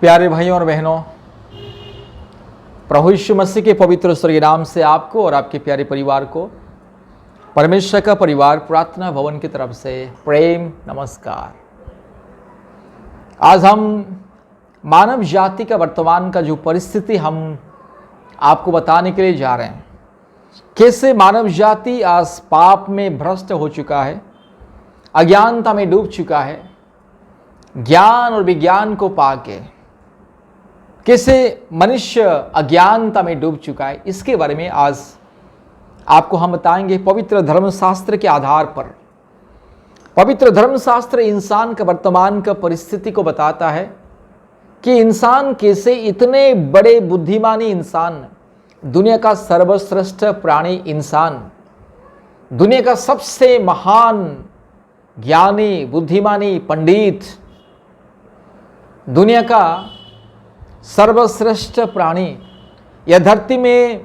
प्यारे भाइयों और बहनों, प्रभु यीशु मसीह के पवित्र स्वर्गीय नाम से आपको और आपके प्यारे परिवार को परमेश्वर का परिवार प्रार्थना भवन की तरफ से प्रेम नमस्कार। आज हम मानव जाति का वर्तमान का जो परिस्थिति हम आपको बताने के लिए जा रहे हैं, कैसे मानव जाति आज पाप में भ्रष्ट हो चुका है, अज्ञानता में डूब चुका है, ज्ञान और विज्ञान को पाके कैसे मनुष्य अज्ञानता में डूब चुका है, इसके बारे में आज आपको हम बताएंगे। पवित्र धर्मशास्त्र के आधार पर पवित्र धर्मशास्त्र इंसान का वर्तमान का परिस्थिति को बताता है कि इंसान कैसे इतने बड़े बुद्धिमानी इंसान, दुनिया का सर्वश्रेष्ठ प्राणी इंसान, दुनिया का सबसे महान ज्ञानी बुद्धिमानी पंडित, दुनिया का सर्वश्रेष्ठ प्राणी, यह धरती में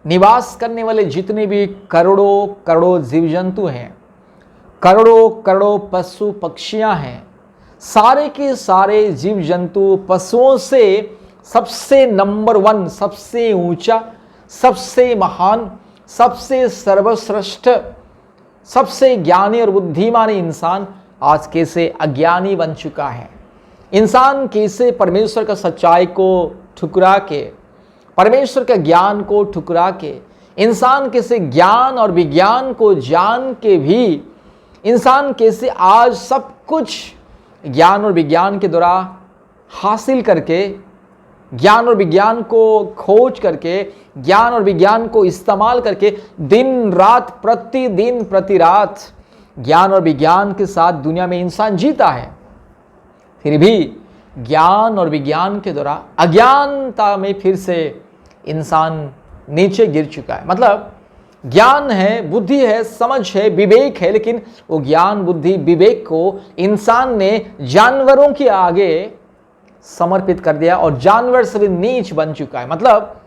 निवास करने वाले जितने भी करोड़ों करोड़ों जीव जंतु हैं, करोड़ों करोड़ों पशु पक्षियां हैं, सारे के सारे जीव जंतु पशुओं से सबसे नंबर वन, सबसे ऊंचा, सबसे महान, सबसे सर्वश्रेष्ठ, सबसे ज्ञानी और बुद्धिमानी इंसान आज कैसे अज्ञानी बन चुका है। इंसान कैसे परमेश्वर का सच्चाई को ठुकरा के, परमेश्वर का ज्ञान को ठुकरा के, इंसान कैसे ज्ञान और विज्ञान को जान के भी इंसान कैसे आज सब कुछ ज्ञान और विज्ञान के द्वारा हासिल करके, ज्ञान और विज्ञान को खोज करके, ज्ञान और विज्ञान को इस्तेमाल करके दिन रात, प्रतिदिन प्रति रात ज्ञान और विज्ञान के साथ दुनिया में इंसान जीता है, फिर भी ज्ञान और विज्ञान के द्वारा अज्ञानता में फिर से इंसान नीचे गिर चुका है। मतलब ज्ञान है, बुद्धि है, समझ है, विवेक है, लेकिन वो ज्ञान बुद्धि विवेक को इंसान ने जानवरों के आगे समर्पित कर दिया और जानवर से भी नीच बन चुका है। मतलब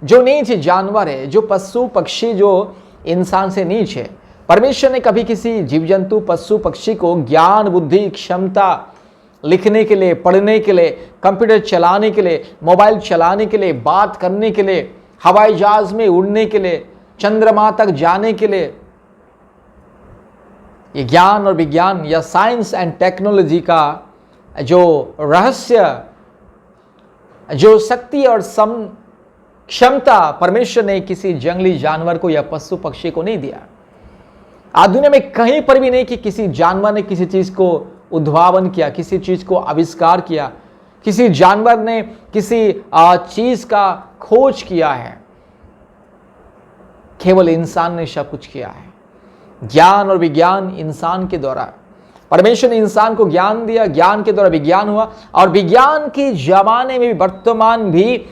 जो नीच जानवर है, जो पशु पक्षी जो इंसान से नीच है, परमेश्वर ने कभी किसी जीव जंतु पशु पक्षी को ज्ञान बुद्धि क्षमता लिखने के लिए, पढ़ने के लिए, कंप्यूटर चलाने के लिए, मोबाइल चलाने के लिए, बात करने के लिए, हवाई जहाज में उड़ने के लिए, चंद्रमा तक जाने के लिए, ये ज्ञान और विज्ञान या साइंस एंड टेक्नोलॉजी का जो रहस्य, जो शक्ति और क्षमता परमेश्वर ने किसी जंगली जानवर को या पशु पक्षी को नहीं दिया। आज दुनिया में कहीं पर भी नहीं कि किसी जानवर ने किसी चीज को उद्भावन किया, किसी चीज को आविष्कार किया, किसी जानवर ने किसी चीज का खोज किया है। केवल इंसान ने सब कुछ किया है। ज्ञान और विज्ञान इंसान के द्वारा, परमेश्वर ने इंसान को ज्ञान दिया, ज्ञान के द्वारा विज्ञान हुआ, और विज्ञान के जमाने में भी, वर्तमान भी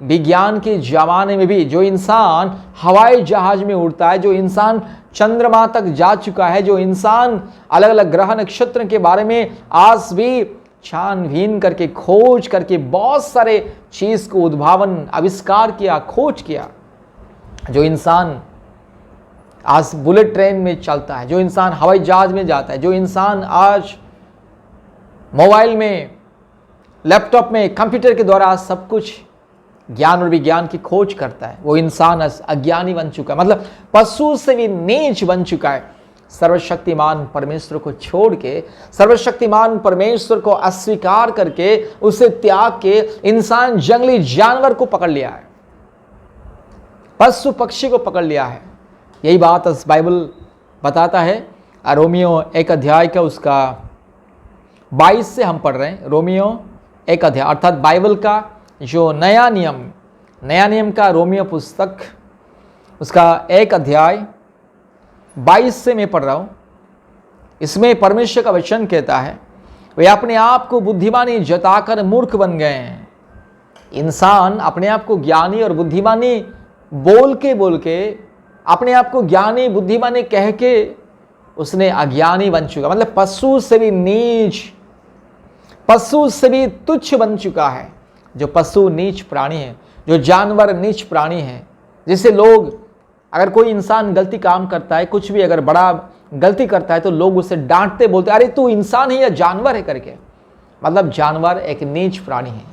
विज्ञान के जमाने में भी जो इंसान हवाई जहाज में उड़ता है, जो इंसान चंद्रमा तक जा चुका है, जो इंसान अलग अलग ग्रह नक्षत्र के बारे में आज भी छानबीन करके, खोज करके बहुत सारे चीज को उद्भावन, आविष्कार किया, खोज किया, जो इंसान आज बुलेट ट्रेन में चलता है, जो इंसान हवाई जहाज में जाता है, जो इंसान आज मोबाइल में, लैपटॉप में, कंप्यूटर के द्वारा सब कुछ ज्ञान और विज्ञान की खोज करता है, वो इंसान अज्ञानी बन चुका है। मतलब पशु से भी नीच बन चुका है। सर्वशक्तिमान परमेश्वर को छोड़ के, सर्वशक्तिमान परमेश्वर को अस्वीकार करके, उसे त्याग के इंसान जंगली जानवर को पकड़ लिया है, पशु पक्षी को पकड़ लिया है। यही बात बाइबल बताता है। रोमियो 1 अध्याय का उसका 22 से हम पढ़ रहे हैं। रोमियो 1 अध्याय अर्थात बाइबल का जो नया नियम का रोमियो पुस्तक, उसका 1 अध्याय 22 से मैं पढ़ रहा हूं। इसमें परमेश्वर का वचन कहता है, वे अपने आप को बुद्धिमानी जताकर मूर्ख बन गए हैं। इंसान अपने आप को ज्ञानी और बुद्धिमानी बोल के अपने आप को ज्ञानी बुद्धिमानी कह के उसने अज्ञानी बन चुका। मतलब पशु से भी नीच, पशु से भी तुच्छ बन चुका है। जो पशु नीच प्राणी है, जो जानवर नीच प्राणी है, जिसे लोग, अगर कोई इंसान गलती काम करता है, कुछ भी अगर बड़ा गलती करता है तो लोग उसे डांटते, बोलते अरे तू इंसान है या जानवर है करके। मतलब जानवर एक नीच प्राणी है।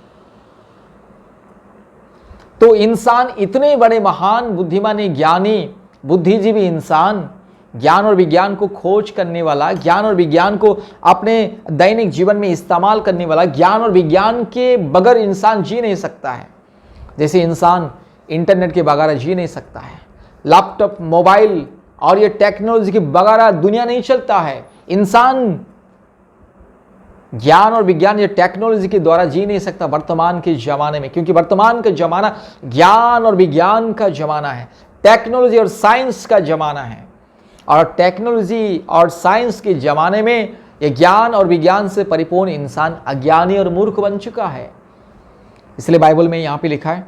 तो इंसान इतने बड़े महान बुद्धिमान ज्ञानी बुद्धिजीवी इंसान, ज्ञान और विज्ञान को खोज करने वाला, ज्ञान और विज्ञान को अपने दैनिक जीवन में इस्तेमाल करने वाला, ज्ञान और विज्ञान के बगैर इंसान जी नहीं सकता है। जैसे इंसान इंटरनेट के बगैर जी नहीं सकता है, लैपटॉप, मोबाइल और ये टेक्नोलॉजी के बगैर दुनिया नहीं चलता है। इंसान ज्ञान और विज्ञान या टेक्नोलॉजी के द्वारा जी नहीं सकता वर्तमान के जमाने में, क्योंकि वर्तमान का जमाना ज्ञान और विज्ञान का जमाना है, टेक्नोलॉजी और साइंस का जमाना है। और टेक्नोलॉजी और साइंस के जमाने में ये ज्ञान और विज्ञान से परिपूर्ण इंसान अज्ञानी और मूर्ख बन चुका है। इसलिए बाइबल में यहां पे लिखा है,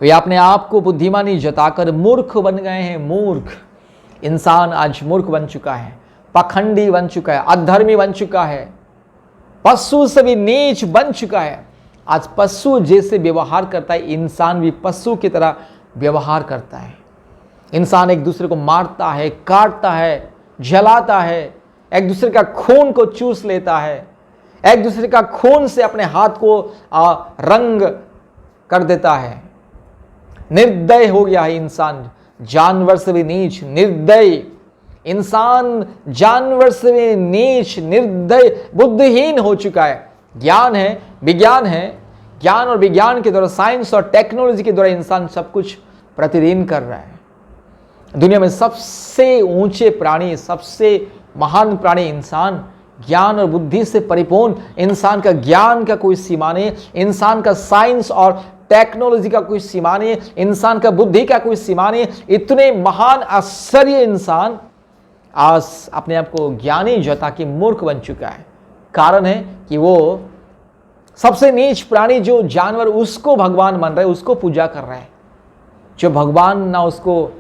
वे अपने आप को बुद्धिमानी जताकर मूर्ख बन गए हैं। मूर्ख इंसान आज मूर्ख बन चुका है, पाखंडी बन चुका है, अधर्मी बन चुका है, पशु से भी नीच बन चुका है। आज पशु जैसे व्यवहार करता है, इंसान भी पशु की तरह व्यवहार करता है। इंसान एक दूसरे को मारता है, काटता है, जलाता है, एक दूसरे का खून को चूस लेता है, एक दूसरे का खून से अपने हाथ को रंग कर देता है। निर्दय हो गया है इंसान, जानवर से भी नीच, निर्दय इंसान, जानवर से भी नीच, निर्दय, बुद्धिहीन हो चुका है। ज्ञान है, विज्ञान है, ज्ञान और विज्ञान के द्वारा, साइंस और टेक्नोलॉजी के द्वारा इंसान सब कुछ प्रतिदिन कर रहा है। दुनिया में सबसे ऊंचे प्राणी, सबसे महान प्राणी इंसान, ज्ञान और बुद्धि से परिपूर्ण इंसान का ज्ञान का कोई सीमा नहीं, इंसान का साइंस और टेक्नोलॉजी का कोई सीमा नहीं, इंसान का बुद्धि का कोई सीमा नहीं। इतने महान आश्चर्य इंसान आज अपने आप को ज्ञानी जता के मूर्ख बन चुका है। कारण है कि वो सबसे नीच प्राणी जो जानवर, उसको भगवान मान रहा है, उसको पूजा कर रहा है। जो भगवान ना उसको,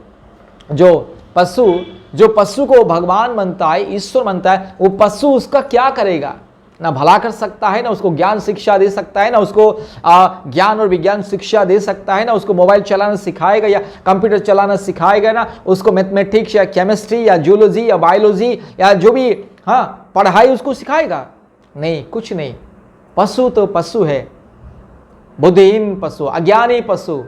जो पशु को भगवान मानता है, ईश्वर मानता है, वो पशु उसका क्या करेगा? ना भला कर सकता है, ना उसको ज्ञान शिक्षा दे सकता है, ना उसको ज्ञान और विज्ञान शिक्षा दे सकता है, ना उसको मोबाइल चलाना सिखाएगा या कंप्यूटर चलाना सिखाएगा, ना उसको मैथमेटिक्स या केमिस्ट्री या जूलॉजी या बायोलॉजी या जो भी पढ़ाई उसको सिखाएगा। नहीं, कुछ नहीं। पशु तो पशु है, बुद्धिहीन पशु, अज्ञानी पशु।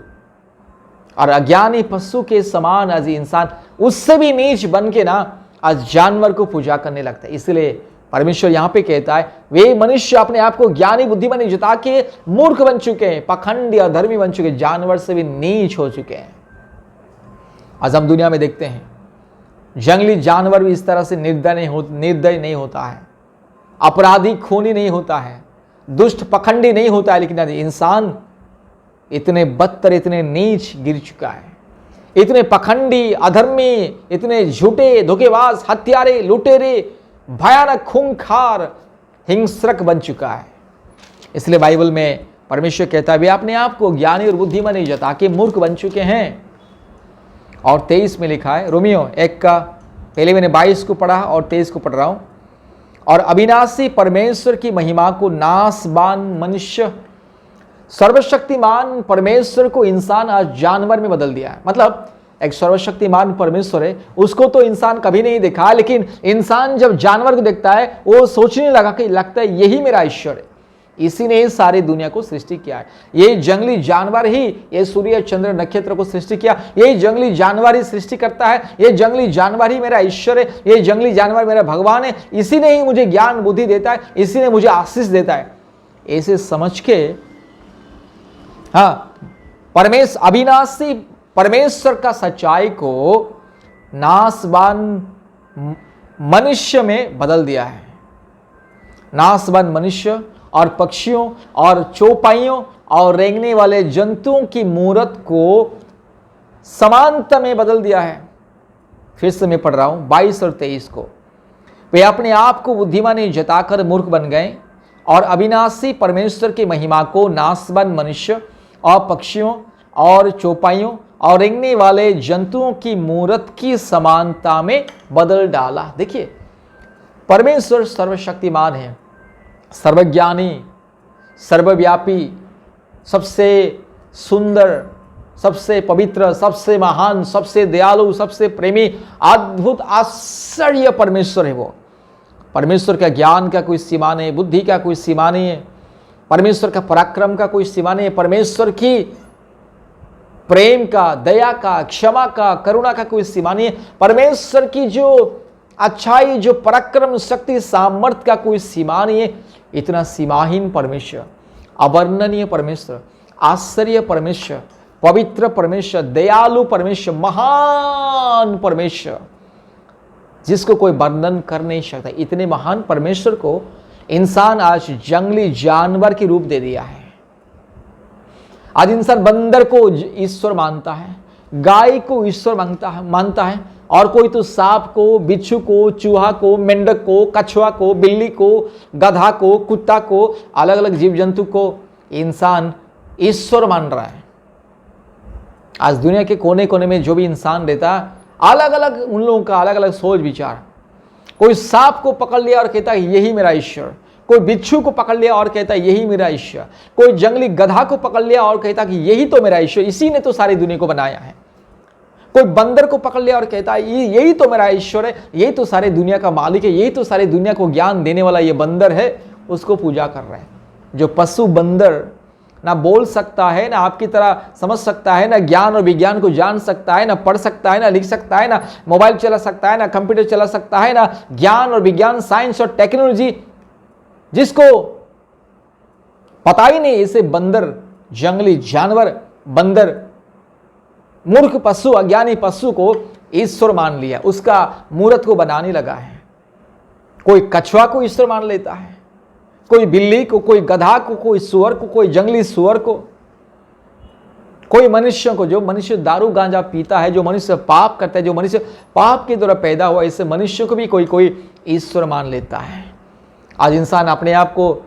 और अज्ञानी पशु के समान आज इंसान उससे भी नीच बन के ना आज जानवर को पूजा करने लगता है। इसलिए परमेश्वर यहां पे कहता है, वे मनुष्य अपने आप को ज्ञानी बुद्धिमानी जता के मूर्ख बन चुके हैं, पाखंडी और धर्मी बन चुके हैं, जानवर से भी नीच हो चुके हैं। आज हम दुनिया में देखते हैं जंगली जानवर भी इस तरह से निर्दय नहीं होता है, अपराधी खूनी नहीं होता है, दुष्ट पखंडी नहीं होता है। लेकिन इंसान इतने बदतर, इतने नीच गिर चुका है, इतने पखंडी, अधर्मी, इतने झूठे, धोखेबाज, हत्यारे, लुटेरे, भयानक, खूंखार, हिंसक बन चुका है। इसलिए बाइबल में परमेश्वर कहता है, वे अपने आप को ज्ञानी और बुद्धिमान जता के मूर्ख बन चुके हैं। और 23 में लिखा है, रोमियो 1 का, पहले मैंने 22 को पढ़ा और 23 को पढ़ रहा हूं। और अविनाशी परमेश्वर की महिमा को नासवान मनुष्य, सर्वशक्तिमान परमेश्वर को इंसान आज जानवर में बदल दिया है। मतलब एक सर्वशक्तिमान परमेश्वर है, उसको तो इंसान कभी नहीं देखा, लेकिन इंसान जब जानवर को देखता है वो सोचने लगा कि लगता है यही मेरा ईश्वर है। इसी ने सारी दुनिया को सृष्टि किया है। ये जंगली जानवर ही ये सूर्य चंद्र नक्षत्र को सृष्टि किया, ये जंगली जानवर ही सृष्टि करता है, ये जंगली जानवर ही मेरा ईश्वर है, ये जंगली जानवर मेरा भगवान है, इसी ने ही मुझे ज्ञान बुद्धि देता है, इसी ने मुझे आशीष देता है। ऐसे समझ के अविनाशी परमेश्वर का सच्चाई को नासवान मनुष्य में बदल दिया है। नासवान मनुष्य और पक्षियों और चौपाइयों और रेंगने वाले जंतुओं की मूरत को समानता में बदल दिया है। फिर से मैं पढ़ रहा हूं 22 और 23 को, वे अपने आप को बुद्धिमानी जताकर मूर्ख बन गए और अविनाशी परमेश्वर की महिमा को नासवान मनुष्य और पक्षियों और चौपाइयों और रेंगने वाले जंतुओं की मूरत की समानता में बदल डाला। देखिए, परमेश्वर सर्वशक्तिमान है, सर्वज्ञानी, सर्वव्यापी, सबसे सुंदर, सबसे पवित्र, सबसे महान, सबसे दयालु, सबसे प्रेमी, अद्भुत, आश्चर्य परमेश्वर है वो। परमेश्वर का ज्ञान का कोई सीमा नहीं, बुद्धि का कोई सीमा नहीं है, परमेश्वर का पराक्रम का कोई सीमा नहीं है, परमेश्वर की प्रेम का, दया का, क्षमा का, करुणा का कोई सीमा नहीं है, परमेश्वर की जो अच्छाई, जो पराक्रम, शक्ति, सामर्थ्य का कोई सीमा नहीं है। इतना सीमाहीन परमेश्वर, अवर्णनीय परमेश्वर, आश्चर्य परमेश्वर, पवित्र परमेश्वर, दयालु परमेश्वर, महान परमेश्वर, जिसको कोई वर्णन कर नहीं सकता। इतने महान परमेश्वर को इंसान आज जंगली जानवर की रूप दे दिया है। आज इंसान बंदर को ईश्वर मानता है, गाय को ईश्वर मानता है, और कोई तो सांप को, बिच्छू को, चूहा को, मेंढक को, कछुआ को, बिल्ली को, गधा को, कुत्ता को, अलग अलग जीव जंतु को इंसान ईश्वर मान रहा है। आज दुनिया के कोने कोने में जो भी इंसान रहता है, अलग अलग उन लोगों का अलग अलग सोच विचार। कोई सांप को पकड़ लिया और कहता है यही मेरा ईश्वर, कोई बिच्छू को पकड़ लिया और कहता है यही मेरा ईश्वर, कोई जंगली गधा को पकड़ लिया और कहता कि यही तो मेरा ईश्वर, इसी ने तो सारी दुनिया को बनाया है। कोई बंदर को पकड़ लिया और कहता है यही तो मेरा ईश्वर है, यही तो सारी दुनिया का मालिक है, यही तो सारी दुनिया को ज्ञान देने वाला ये बंदर है, उसको पूजा कर रहे हैं। जो पशु बंदर ना बोल सकता है, ना आपकी तरह समझ सकता है, ना ज्ञान और विज्ञान को जान सकता है, ना पढ़ सकता है, ना लिख सकता है, ना मोबाइल चला सकता है, ना कंप्यूटर चला सकता है, ना ज्ञान और विज्ञान, साइंस और टेक्नोलॉजी जिसको पता ही नहीं, इसे बंदर, जंगली जानवर, बंदर, मूर्ख पशु, अज्ञानी पशु को ईश्वर मान लिया, उसका मूर्त को बनाने लगा है। कोई कछुआ को ईश्वर मान लेता है, कोई बिल्ली को, कोई गधा को, कोई सुअर को, कोई जंगली सुअर को, कोई मनुष्य को। जो मनुष्य दारू गांजा पीता है, जो मनुष्य पाप करता है, जो मनुष्य पाप के द्वारा पैदा हुआ, इससे मनुष्य को भी कोई कोई ईश्वर मान लेता है। आज इंसान अपने आप को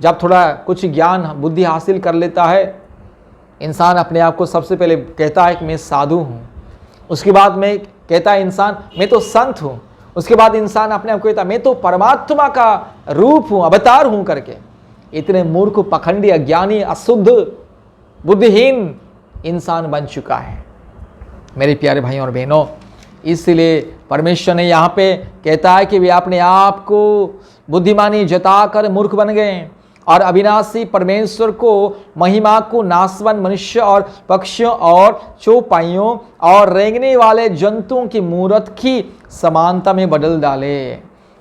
जब थोड़ा कुछ ज्ञान बुद्धि हासिल कर लेता है, इंसान अपने आप को सबसे पहले कहता है कि मैं साधु हूँ, उसके बाद में कहता है इंसान मैं तो संत हूँ, उसके बाद इंसान अपने आप को कहता है मैं तो परमात्मा का रूप हूँ, अवतार हूँ करके। इतने मूर्ख, पखंडी, अज्ञानी, अशुद्ध, बुद्धिहीन इंसान बन चुका है मेरे प्यारे भाइयों और बहनों। इसलिए परमेश्वर ने यहाँ पे कहता है कि वे अपने आप को बुद्धिमानी जताकर मूर्ख बन गए और अविनाशी परमेश्वर को, महिमा को नाशवान मनुष्य और पक्षियों और चौपाइयों और रेंगने वाले जंतुओं की मूरत की समानता में बदल डाले।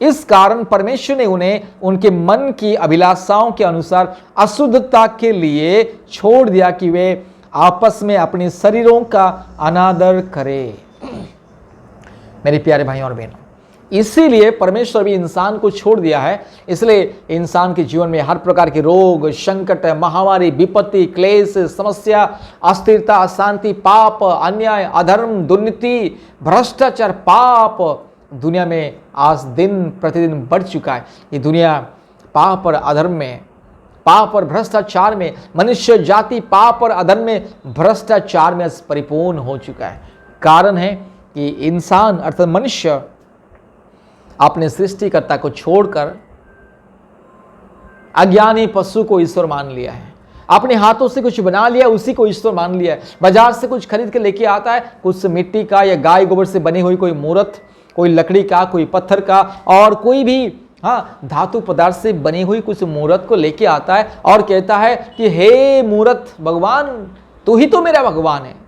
इस कारण परमेश्वर ने उन्हें उनके मन की अभिलाषाओं के अनुसार अशुद्धता के लिए छोड़ दिया कि वे आपस में अपने शरीरों का अनादर करें। मेरे प्यारे भाइयों और बहनों, इसीलिए परमेश्वर भी इंसान को छोड़ दिया है। इसलिए इंसान के जीवन में हर प्रकार के रोग, संकट, महामारी, विपत्ति, क्लेश, समस्या, अस्थिरता, अशांति, पाप, अन्याय, अधर्म, दुर्नीति, भ्रष्टाचार, पाप दुनिया में आज दिन प्रतिदिन बढ़ चुका है। ये दुनिया पाप और अधर्म में, पाप और भ्रष्टाचार में, मनुष्य जाति पाप और अधर्म में, भ्रष्टाचार में परिपूर्ण हो चुका है। कारण है कि इंसान अर्थात मनुष्य अपने सृष्टिकर्ता को छोड़कर अज्ञानी पशु को ईश्वर मान लिया है। अपने हाथों से कुछ बना लिया, उसी को ईश्वर मान लिया है। बाजार से कुछ खरीद के लेके आता है, कुछ मिट्टी का या गाय गोबर से बनी हुई कोई मूर्त, कोई लकड़ी का, कोई पत्थर का और कोई भी धातु पदार्थ से बनी हुई कुछ मूर्त को लेके आता है और कहता है कि हे मूर्त भगवान, तू ही तो मेरा भगवान है।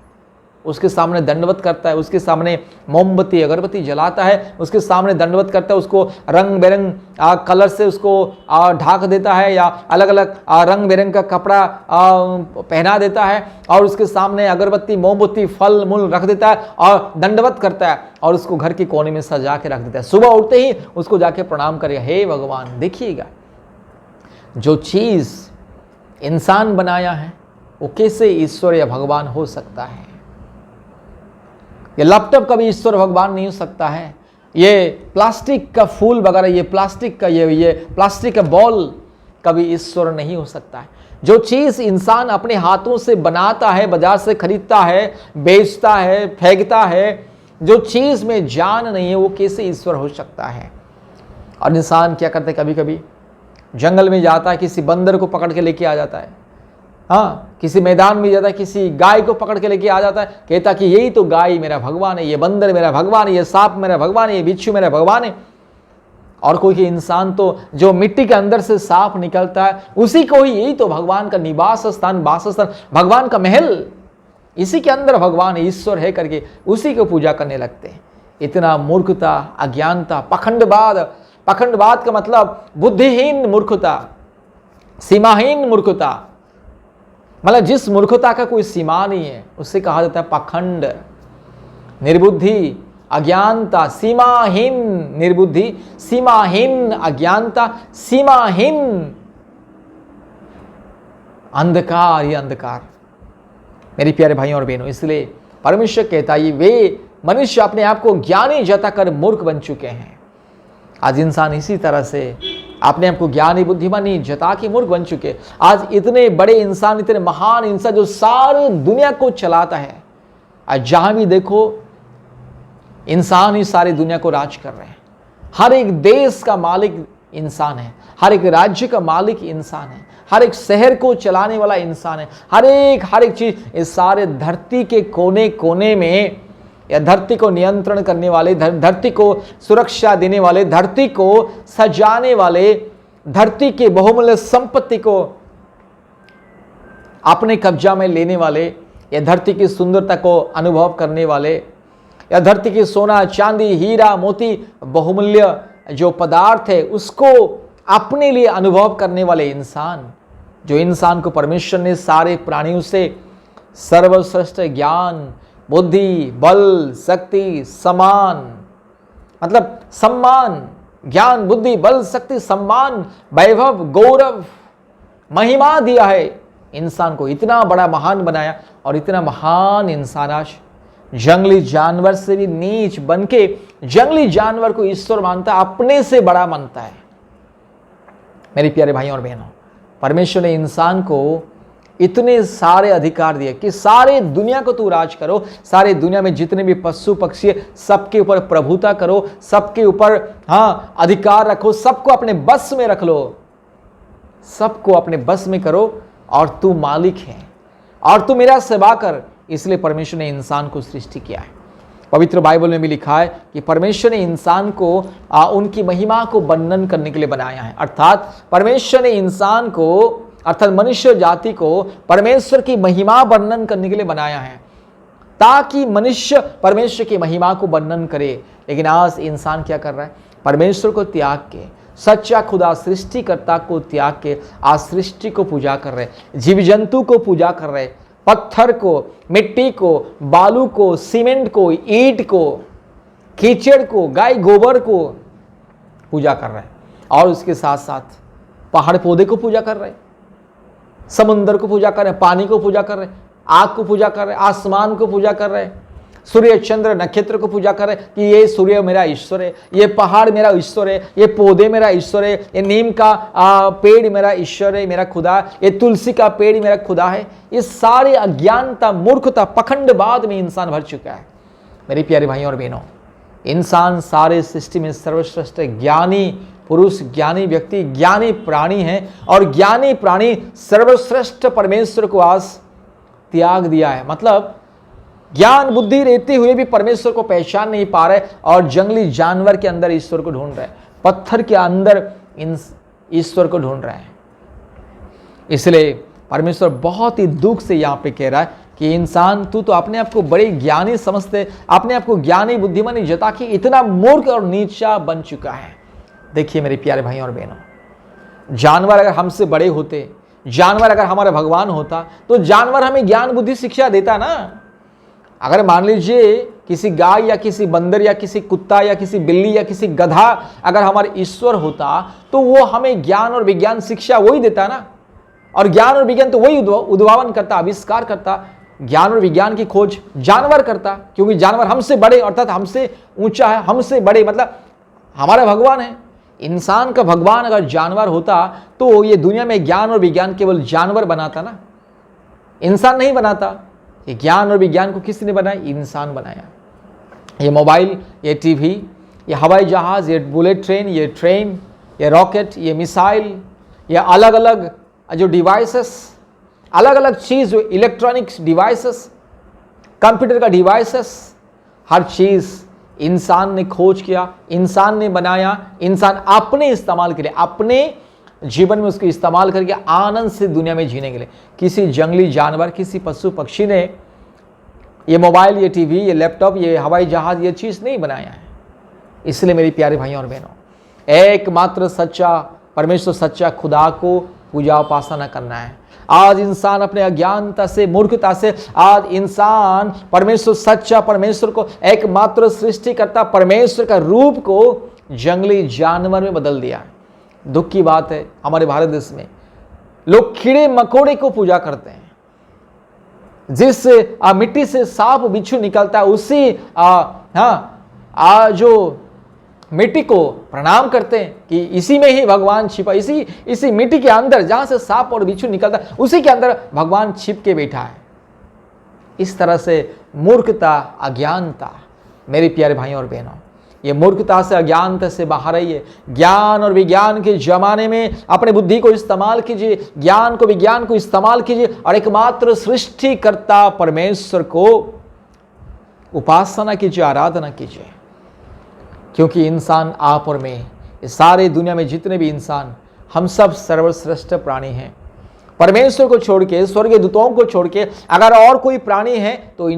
उसके सामने दंडवत करता है, उसके सामने मोमबत्ती अगरबत्ती जलाता है, उसके सामने दंडवत करता है, उसको रंग बिरंग कलर से उसको ढाक देता है या अलग अलग रंग बिरंग का कपड़ा पहना देता है और उसके सामने अगरबत्ती, मोमबत्ती, फल मूल रख देता है और दंडवत करता है और उसको घर के कोने में सजा के रख देता है। सुबह उठते ही उसको जाके प्रणाम करेगा, हे भगवान। देखिएगा, जो चीज़ इंसान बनाया है वो कैसे ईश्वर या भगवान हो सकता है। ये लैपटॉप कभी ईश्वर भगवान नहीं हो सकता है। ये प्लास्टिक का फूल वगैरह, ये प्लास्टिक का ये प्लास्टिक का बॉल कभी ईश्वर नहीं हो सकता है। जो चीज़ इंसान अपने हाथों से बनाता है, बाजार से खरीदता है, बेचता है, फेंकता है, जो चीज़ में जान नहीं है वो कैसे ईश्वर हो सकता है। और इंसान क्या करता है, कभी कभी जंगल में जाता है, किसी बंदर को पकड़ के लेके आ जाता है, किसी मैदान में जाता है, किसी गाय को पकड़ के लेके आ जाता है, कहता कि यही तो गाय मेरा भगवान है, ये बंदर मेरा भगवान है, ये सांप मेरा भगवान है, ये बिच्छू मेरा भगवान है। और कोई इंसान तो जो मिट्टी के अंदर से साफ निकलता है, उसी को ही, यही तो भगवान का निवास स्थान, वासस्थान, भगवान का महल, इसी के अंदर भगवान ईश्वर है करके उसी को पूजा करने लगते हैं। इतना मूर्खता, अज्ञानता, पखंडवाद, पखंडवाद का मतलब बुद्धिहीन मूर्खता, सीमाहीन मूर्खता, मतलब जिस मूर्खता का कोई सीमा नहीं है उससे कहा जाता है पखंड, निर्बुद्धि, अज्ञानता, सीमाहीन निर्बुद्धि, सीमाहीन अज्ञानता, सीमाहीन अंधकार, ये अंधकार। मेरे प्यारे भाइयों और बहनों, इसलिए परमेश्वर कहता है वे मनुष्य अपने आप को ज्ञानी जताकर मूर्ख बन चुके हैं। आज इंसान इसी तरह से अपने आप को ज्ञानी बुद्धिमानी जता के मूर्ख बन चुके। आज इतने बड़े इंसान, इतने महान इंसान जो सारी दुनिया को चलाता है, आज जहां भी देखो इंसान ही सारी दुनिया को राज कर रहे हैं। हर एक देश का मालिक इंसान है, हर एक राज्य का मालिक इंसान है, हर एक शहर को चलाने वाला इंसान है, हर एक चीज, इस सारे धरती के कोने कोने में, या धरती को नियंत्रण करने वाले, धरती को सुरक्षा देने वाले, धरती को सजाने वाले, धरती के बहुमूल्य संपत्ति को अपने कब्जा में लेने वाले, या धरती की सुंदरता को अनुभव करने वाले, या धरती की सोना, चांदी, हीरा, मोती, बहुमूल्य जो पदार्थ है उसको अपने लिए अनुभव करने वाले इंसान, जो इंसान को परमेश्वर ने सारे प्राणियों से सर्वश्रेष्ठ ज्ञान, बुद्धि, बल, शक्ति, सम्मान, मतलब सम्मान, ज्ञान, बुद्धि, बल, शक्ति, सम्मान, वैभव, गौरव, महिमा दिया है। इंसान को इतना बड़ा महान बनाया, और इतना महान इंसान आज जंगली जानवर से भी नीच बनके जंगली जानवर को ईश्वर मानता है, अपने से बड़ा मानता है। मेरे प्यारे भाइयों और बहनों, परमेश्वर ने इंसान को इतने सारे अधिकार दिए कि सारे दुनिया को तू राज करो, सारे दुनिया में जितने भी पशु पक्षी सबके ऊपर प्रभुता करो, सबके ऊपर अधिकार रखो, सबको अपने बस में रख लो, सबको अपने बस में करो, और तू मालिक है और तू मेरा सेवा कर। इसलिए परमेश्वर ने इंसान को सृष्टि किया है। पवित्र बाइबल में भी लिखा है कि परमेश्वर ने इंसान को उनकी महिमा को वर्णन करने के लिए बनाया है। अर्थात परमेश्वर ने इंसान को, अर्थात मनुष्य जाति को परमेश्वर की महिमा वर्णन करने के लिए बनाया है, ताकि मनुष्य परमेश्वर की महिमा को वर्णन करे। लेकिन आज इंसान क्या कर रहा है? परमेश्वर को त्याग के, सच्चा खुदा सृष्टिकर्ता को त्याग के आज सृष्टि को पूजा कर रहे, जीव जंतु को पूजा कर रहे, पत्थर को, मिट्टी को, बालू को, सीमेंट को, ईंट को, कीचड़ को, गाय गोबर को पूजा कर रहे हैं, और उसके साथ साथ पहाड़ पौधे को पूजा कर रहे, समुद्र को पूजा कर रहे, पानी को पूजा कर रहे, आग को पूजा कर रहे, आसमान को पूजा कर रहे, सूर्य चंद्र नक्षत्र को पूजा कर रहे कि ये सूर्य मेरा ईश्वर है, ये पहाड़ मेरा ईश्वर है, ये पौधे मेरा ईश्वर है, ये नीम का पेड़ मेरा ईश्वर है, मेरा खुदा, ये तुलसी का पेड़ मेरा खुदा है। ये सारे अज्ञानता, मूर्खता, पखंडवाद में इंसान भर चुका है। मेरे प्यारे भाइयों और बहनों, इंसान सारे सृष्टि में सर्वश्रेष्ठ ज्ञानी पुरुष, ज्ञानी व्यक्ति, ज्ञानी प्राणी है, और ज्ञानी प्राणी सर्वश्रेष्ठ परमेश्वर को आज त्याग दिया है। मतलब ज्ञान बुद्धि रहते हुए भी परमेश्वर को पहचान नहीं पा रहे, और जंगली जानवर के अंदर ईश्वर को ढूंढ रहे, पत्थर के अंदर ईश्वर को ढूंढ रहे हैं। इसलिए परमेश्वर बहुत ही दुख से यहाँ पे कह रहा है कि इंसान, तू तो अपने आप को बड़े ज्ञानी समझते, अपने आप को ज्ञानी बुद्धिमानी जता के इतना मूर्ख और नीचा बन चुका है। देखिए मेरे प्यारे भाइयों और बहनों, जानवर अगर हमसे बड़े होते, जानवर अगर हमारा भगवान होता, तो जानवर हमें ज्ञान बुद्धि शिक्षा देता ना। अगर मान लीजिए किसी गाय या किसी बंदर या किसी कुत्ता या किसी बिल्ली या किसी गधा अगर हमारे ईश्वर होता, तो वो हमें ज्ञान और विज्ञान शिक्षा वही देता ना, और ज्ञान और विज्ञान तो वही उद्भावन करता, आविष्कार करता, ज्ञान और विज्ञान की खोज जानवर करता, क्योंकि जानवर हमसे बड़े, अर्थात हमसे ऊंचा है, हमसे बड़े, मतलब हमारा भगवान है। इंसान का भगवान अगर जानवर होता, तो ये दुनिया में ज्ञान और विज्ञान केवल जानवर बनाता ना, इंसान नहीं बनाता। ये ज्ञान और विज्ञान को किसने बनाया? इंसान बनाया। ये मोबाइल, ये टीवी, ये हवाई जहाज, ये बुलेट ट्रेन, ये रॉकेट, ये मिसाइल, ये अलग अलग जो डिवाइसेस, अलग अलग चीज़, जो इलेक्ट्रॉनिक्स डिवाइसेस, कंप्यूटर का डिवाइसेस, हर चीज़ इंसान ने खोज किया, इंसान ने बनाया, इंसान अपने इस्तेमाल के लिए, अपने जीवन में उसको इस्तेमाल करके आनंद से दुनिया में जीने के लिए। किसी जंगली जानवर, किसी पशु पक्षी ने ये मोबाइल, ये टीवी, ये लैपटॉप, ये हवाई जहाज, ये चीज़ नहीं बनाया है। इसलिए मेरी प्यारे भाइयों और बहनों, एकमात्र सच्चा परमेश्वर, सच्चा खुदा को पूजा उपासना करना है। आज इंसान अपने अज्ञानता से, मूर्खता से, आज इंसान परमेश्वर, सच्चा परमेश्वर को, एकमात्र सृष्टिकर्ता परमेश्वर का रूप को जंगली जानवर में बदल दिया। दुख की बात है, हमारे भारत देश में लोग कीड़े मकोड़े को पूजा करते हैं। जिस मिट्टी से सांप बिच्छू निकलता है, उसी जो मिट्टी को प्रणाम करते हैं कि इसी में ही भगवान छिपा, इसी मिट्टी के अंदर जहां से सांप और बिच्छू निकलता है, उसी के अंदर भगवान छिप के बैठा है। इस तरह से मूर्खता, अज्ञानता, मेरे प्यारे भाइयों और बहनों, ये मूर्खता से, अज्ञानता से बाहर आइए। ज्ञान और विज्ञान के जमाने में अपने बुद्धि को इस्तेमाल कीजिए, ज्ञान को, विज्ञान को इस्तेमाल कीजिए और एकमात्र सृष्टिकर्ता परमेश्वर को उपासना कीजिए, आराधना कीजिए। क्योंकि इंसान, आप और मैं, इस सारे दुनिया में जितने भी इंसान, हम सब सर्वश्रेष्ठ प्राणी हैं। परमेश्वर को छोड़ के, स्वर्गीय दूतों को छोड़ के अगर और कोई प्राणी है तो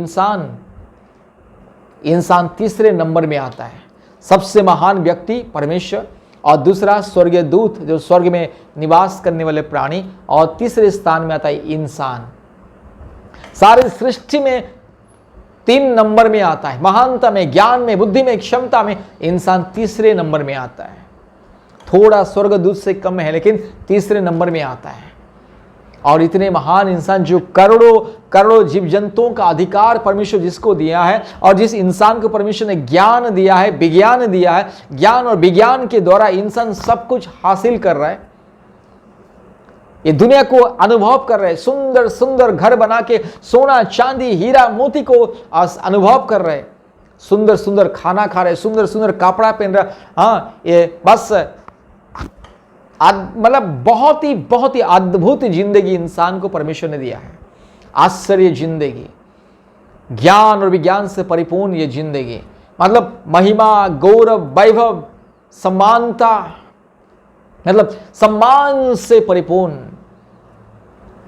इंसान तीसरे नंबर में आता है। सबसे महान व्यक्ति परमेश्वर, और दूसरा स्वर्गीय दूत जो स्वर्ग में निवास करने वाले प्राणी, और तीसरे स्थान में आता है इंसान। सारी सृष्टि में 3 नंबर में आता है। महानता में, ज्ञान में, बुद्धि में, क्षमता में इंसान तीसरे नंबर में आता है। थोड़ा स्वर्गदूत से कम है, लेकिन तीसरे नंबर में आता है। और इतने महान इंसान, जो करोड़ों करोड़ों जीव जंतुओं का अधिकार परमेश्वर जिसको दिया है, और जिस इंसान को परमेश्वर ने ज्ञान दिया है, विज्ञान दिया है, ज्ञान और विज्ञान के द्वारा इंसान सब कुछ हासिल कर रहा है। ये दुनिया को अनुभव कर रहे हैं, सुंदर सुंदर घर बना के सोना, चांदी, हीरा, मोती को अनुभव कर रहे हैं, सुंदर सुंदर खाना खा रहे, सुंदर सुंदर कपड़ा पहन रहे। हाँ, ये बस मतलब बहुत ही अद्भुत जिंदगी इंसान को परमेश्वर ने दिया है। आश्चर्य जिंदगी, ज्ञान और विज्ञान से परिपूर्ण ये जिंदगी, मतलब महिमा, गौरव, वैभव, समानता, मतलब सम्मान से परिपूर्ण।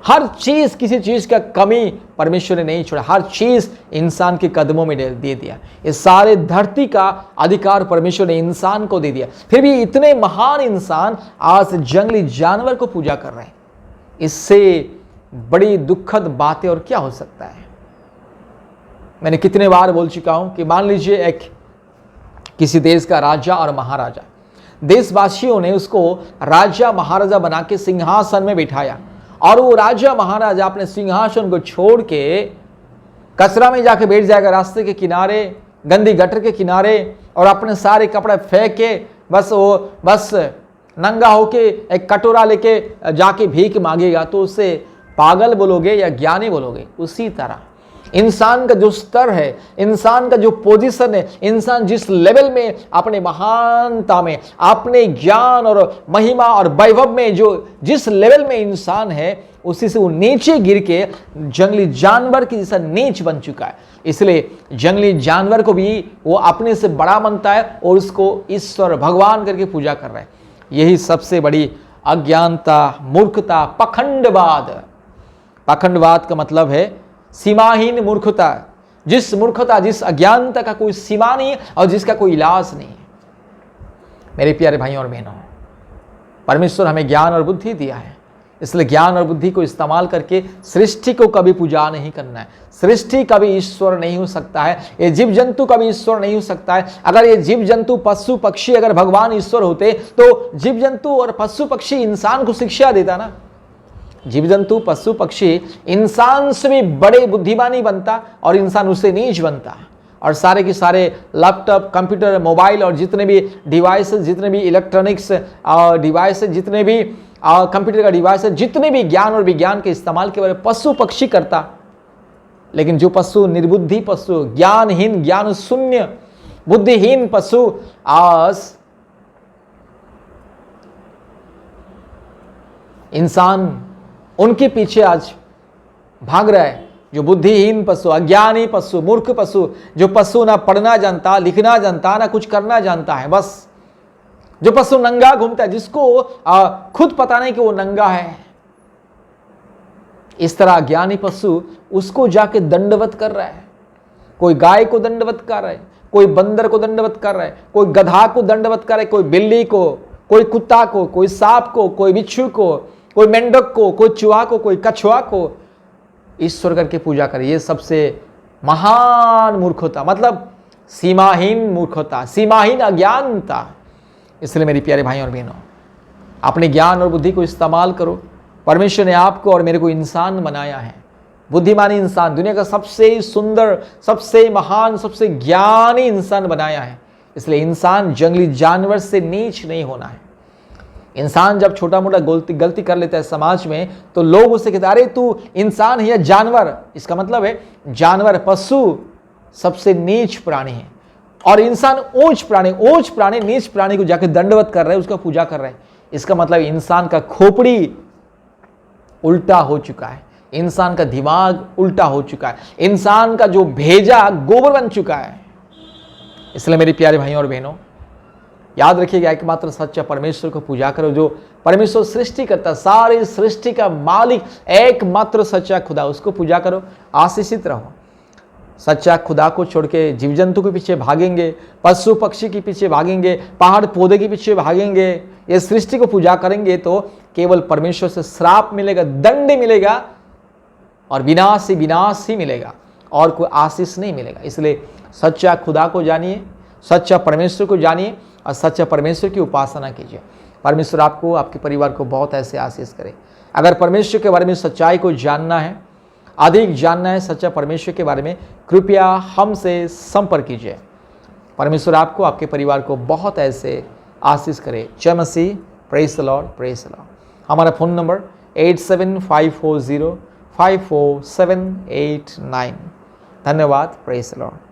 हर चीज, किसी चीज का कमी परमेश्वर ने नहीं छोड़ा। हर चीज इंसान के कदमों में दे दिया। ये सारे धरती का अधिकार परमेश्वर ने इंसान को दे दिया। फिर भी इतने महान इंसान आज जंगली जानवर को पूजा कर रहे हैं। इससे बड़ी दुखद बातें और क्या हो सकता है। मैंने कितने बार बोल चुका हूं कि मान लीजिए एक किसी देश का राजा और महाराजा, देशवासियों ने उसको राजा महाराजा बना के सिंहासन में बिठाया, और वो राजा महाराजा अपने सिंहासन को छोड़ के कचरा में जाके बैठ जाएगा, रास्ते के किनारे, गंदी गटर के किनारे, और अपने सारे कपड़े फेंक के बस नंगा होके एक कटोरा लेके जाके भीख मांगेगा। तो उसे पागल बोलोगे या ज्ञानी बोलोगे? उसी तरह इंसान का जो स्तर है, इंसान का जो पोजीशन है, इंसान जिस लेवल में अपने महानता में, अपने ज्ञान और महिमा और वैभव में जिस लेवल में इंसान है, उसी से वो नीचे गिर के जंगली जानवर की जैसा नीच बन चुका है। इसलिए जंगली जानवर को भी वो अपने से बड़ा मानता है और उसको ईश्वर, भगवान करके पूजा कर रहा है। यही सबसे बड़ी अज्ञानता, मूर्खता, पखंडवाद। पखंडवाद का मतलब है सीमाहीन मूर्खता, जिस अज्ञानता का कोई सीमा नहीं है और जिसका कोई इलाज नहीं है। मेरे प्यारे भाइयों और बहनों, परमेश्वर हमें ज्ञान और बुद्धि दिया है, इसलिए ज्ञान और बुद्धि को इस्तेमाल करके सृष्टि को कभी पूजा नहीं करना है। सृष्टि कभी ईश्वर नहीं हो सकता है, ये जीव जंतु कभी ईश्वर नहीं हो सकता है। अगर ये जीव जंतु, पशु पक्षी अगर भगवान ईश्वर होते तो जीव जंतु और पशु पक्षी इंसान को शिक्षा देता ना। जीव जंतु, पशु पक्षी इंसान से भी बड़े बुद्धिमानी बनता और इंसान उससे नीच बनता। और सारे के सारे लैपटॉप, कंप्यूटर, मोबाइल और जितने भी डिवाइसेस, जितने भी इलेक्ट्रॉनिक्स डिवाइसेस, जितने भी कंप्यूटर का डिवाइस है, जितने भी ज्ञान और विज्ञान के इस्तेमाल के बारे में पशु पक्षी करता। लेकिन जो पशु, निर्बुद्धि पशु, ज्ञानहीन, ज्ञान शून्य, बुद्धिहीन पशु आज इंसान उनके पीछे आज भाग रहा है। जो बुद्धिहीन पशु, अज्ञानी पशु, मूर्ख पशु, जो पशु ना पढ़ना जानता, लिखना जानता, ना कुछ करना जानता है, बस जो पशु नंगा घूमता है, जिसको खुद पता नहीं कि वो नंगा है, इस तरह ज्ञानी पशु उसको जाके दंडवत कर रहा है। कोई गाय को दंडवत कर रहा है, कोई बंदर को दंडवत कर रहा है, कोई गधा को दंडवत कर रहा है, कोई बिल्ली को, कोई कुत्ता को, कोई सांप को, कोई बिच्छू को, कोई मेंढक को, कोई चूहा को, कोई कछुआ को ईश्वर करके पूजा करे। ये सबसे महान मूर्खता, मतलब सीमाहीन मूर्खता, सीमाहीन अज्ञानता। इसलिए मेरी प्यारे भाइयों और बहनों, अपने ज्ञान और बुद्धि को इस्तेमाल करो। परमेश्वर ने आपको और मेरे को इंसान बनाया है, बुद्धिमानी इंसान, दुनिया का सबसे सुंदर, सबसे महान, सबसे ज्ञानी इंसान बनाया है। इसलिए इंसान जंगली जानवर से नीच नहीं होना है। इंसान जब छोटा मोटा गलती कर लेता है समाज में, तो लोग उससे कहते हैं अरे तू इंसान है या जानवर। इसका मतलब है जानवर, पशु सबसे नीच प्राणी है और इंसान ऊंच प्राणी नीच प्राणी को जाकर दंडवत कर रहे हैं, उसका पूजा कर रहे हैं। इसका मतलब इंसान का खोपड़ी उल्टा हो चुका है, इंसान का दिमाग उल्टा हो चुका है, इंसान का जो भेजा गोबर बन चुका है। इसलिए मेरे प्यारे भाइयों और बहनों, याद रखिएगा, एकमात्र सच्चा परमेश्वर को पूजा करो, जो परमेश्वर सृष्टि करता, सारी सृष्टि का मालिक, एकमात्र सच्चा खुदा, उसको पूजा करो, आशीषित रहो। सच्चा खुदा को छोड़ के जीव जंतु के पीछे भागेंगे, पशु पक्षी के पीछे भागेंगे, पहाड़ पौधे के पीछे भागेंगे, ये सृष्टि को पूजा करेंगे तो केवल परमेश्वर से श्राप मिलेगा, दंड मिलेगा और विनाश ही मिलेगा और कोई आशीष नहीं मिलेगा। इसलिए सच्चा खुदा को जानिए, सच्चा परमेश्वर को जानिए और सच्चा परमेश्वर की उपासना कीजिए। परमेश्वर आपको, आपके परिवार को बहुत ऐसे आशीष करे। अगर परमेश्वर के बारे में सच्चाई को जानना है, अधिक जानना है सच्चा परमेश्वर के बारे में, कृपया हमसे संपर्क कीजिए। परमेश्वर आपको, आपके परिवार को बहुत ऐसे आशीष करे। जय मसीह। Praise the Lord, praise the Lord. हमारा फ़ोन नंबर 8754054789। धन्यवाद। Praise the Lord.